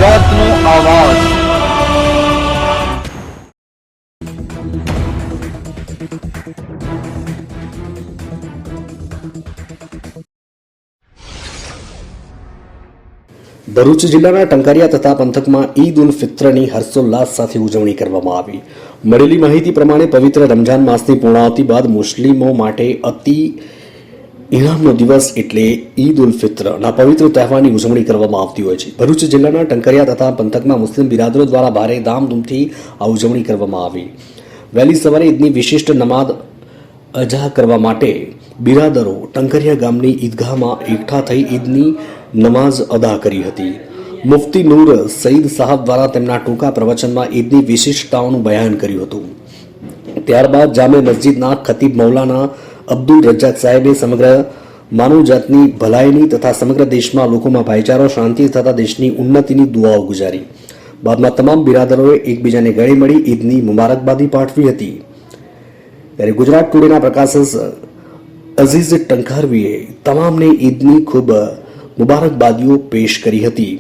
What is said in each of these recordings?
ગુજરાતનો આવાજ। ભરૂચ જિલ્લાના ટંકારિયા તથા પંથકમાં ઈદ ઉલ ફિત્રની હર્ષોલ્લાસ સાથે ઉજવણી કરવામાં આવી। મળેલી માહિતી પ્રમાણે પવિત્ર રમઝાન માસની પૂર્ણાહુતિ બાદ મુસ્લિમો માટે અતિ ઇનામનો દિવસ એટલે ઈદ ઉલ ફિત્રના પવિત્ર તહેવારની ઉજવણી કરવામાં આવતી હોય છે। ભરૂચ જિલ્લાના ટંકારિયા તથા પંથકમાં મુસ્લિમ બિરાદરો દ્વારા ભારે ધામધૂમથી આ ઉજવણી કરવામાં આવી। વહેલી સવારે ઈદની વિશિષ્ટ નમાઝ અજા કરવા માટે બિરાદરો ટંકારિયા ગામની ઈદગાહમાં એકઠા થઈ ઈદની નમાઝ અદા કરી હતી। મુફ્તી નૂર સઈદ સાહબ દ્વારા તેમના ટૂંકા પ્રવચનમાં ઈદની વિશિષ્ટતાઓનું બયાન કર્યું હતું। ત્યારબાદ જામે મસ્જિદના ખતીબ મૌલાના અબ્દુલ રજાક સાહેબે સમગ્ર માનવજાતની ભલાઈની તથા સમગ્ર દેશમાં લોકોમાં ભાઈચારો શાંતિ તથા દેશની ઉન્નતિની દુઆઓ ગુજારી। બાદમાં તમામ બિરાદરોએ એકબીજાને ગળે મળી ઈદની મુબારકબાદી પાઠવી હતી। ત્યારે ગુજરાત ટુડેના પ્રકાશક અઝીઝ ટંકારવીએ તમામને ઈદની ખૂબ મુબારકબાદીઓ પેશ કરી હતી।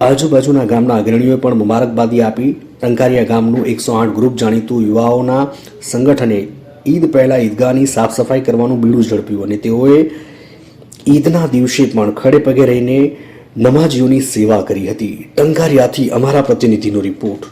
આજુબાજુના ગામના અગ્રણીઓએ પણ મુબારકબાદી આપી। ટંકારિયા ગામનું 108 ગ્રુપ જાણીતું યુવાઓના સંગઠને ઈદ પહેલા ઈદગાહની સાફ સફાઈ કરવાનું બીડું ઝડપ્યું અને તેઓએ ઈદના દિવસે પણ ખડે પગે રહીને નમાજીઓની સેવા કરી હતી। ટંકારિયાથી અમારા પ્રતિનિધિનો રિપોર્ટ।